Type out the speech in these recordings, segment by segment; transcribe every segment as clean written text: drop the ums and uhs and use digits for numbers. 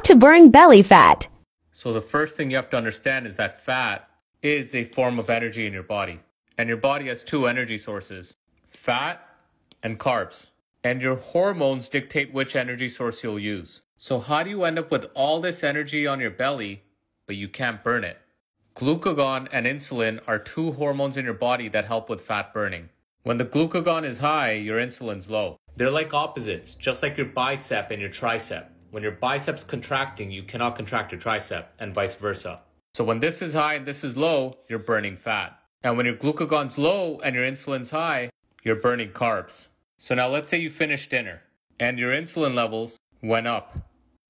to burn belly fat. So the first thing you have to understand is that fat is a form of energy in your body. And your body has two energy sources, fat and carbs. And your hormones dictate which energy source you'll use. So how do you end up with all this energy on your belly, but you can't burn it? Glucagon and insulin are two hormones in your body that help with fat burning. When the glucagon is high, your insulin's low. They're like opposites, just like your bicep and your tricep. When your bicep's contracting, you cannot contract your tricep, and vice versa. So when this is high and this is low, you're burning fat. And when your glucagon's low and your insulin's high, you're burning carbs. So now let's say you finished dinner and your insulin levels went up.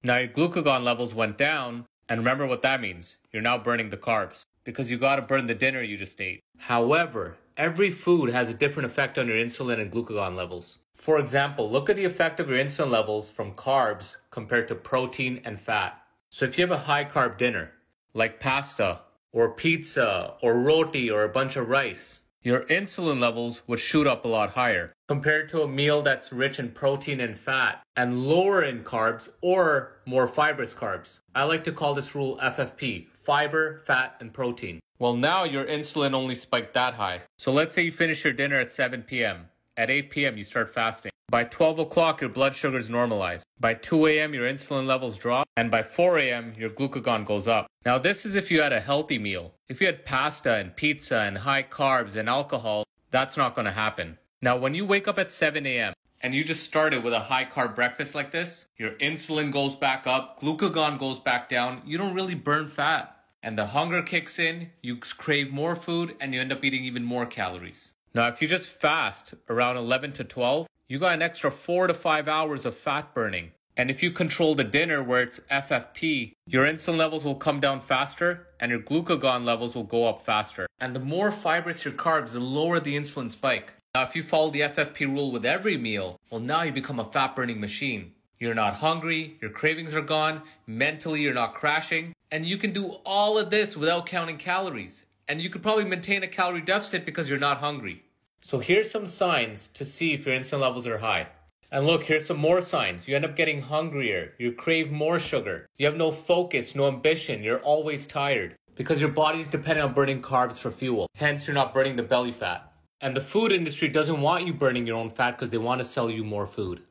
Now your glucagon levels went down, and remember what that means. You're now burning the carbs because you got to burn the dinner you just ate. However, every food has a different effect on your insulin and glucagon levels. For example, look at the effect of your insulin levels from carbs compared to protein and fat. So if you have a high carb dinner, like pasta or pizza or roti or a bunch of rice, your insulin levels would shoot up a lot higher compared to a meal that's rich in protein and fat and lower in carbs or more fibrous carbs. I like to call this rule FFP, fiber, fat, and protein. Well, now your insulin only spiked that high. So let's say you finish your dinner at 7 p.m. At 8 p.m. you start fasting. By 12 o'clock your blood sugar is normalized. By 2 a.m. your insulin levels drop, and by 4 a.m. your glucagon goes up. Now this is if you had a healthy meal. If you had pasta and pizza and high carbs and alcohol, that's not going to happen. Now when you wake up at 7 a.m. and you just started with a high carb breakfast like this, your insulin goes back up, glucagon goes back down, you don't really burn fat. And the hunger kicks in, you crave more food, and you end up eating even more calories. Now if you just fast around 11 to 12, you got an extra 4 to 5 hours of fat burning. And if you control the dinner where it's FFP, your insulin levels will come down faster and your glucagon levels will go up faster. And the more fibrous your carbs, the lower the insulin spike. Now if you follow the FFP rule with every meal, well now you become a fat burning machine. You're not hungry, your cravings are gone, mentally you're not crashing, and you can do all of this without counting calories. And you could probably maintain a calorie deficit because you're not hungry. So here's some signs to see if your insulin levels are high. And look, here's some more signs. You end up getting hungrier. You crave more sugar. You have no focus, no ambition. You're always tired because your body's dependent on burning carbs for fuel. Hence, you're not burning the belly fat. And the food industry doesn't want you burning your own fat because they want to sell you more food.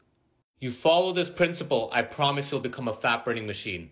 You follow this principle, I promise you'll become a fat burning machine.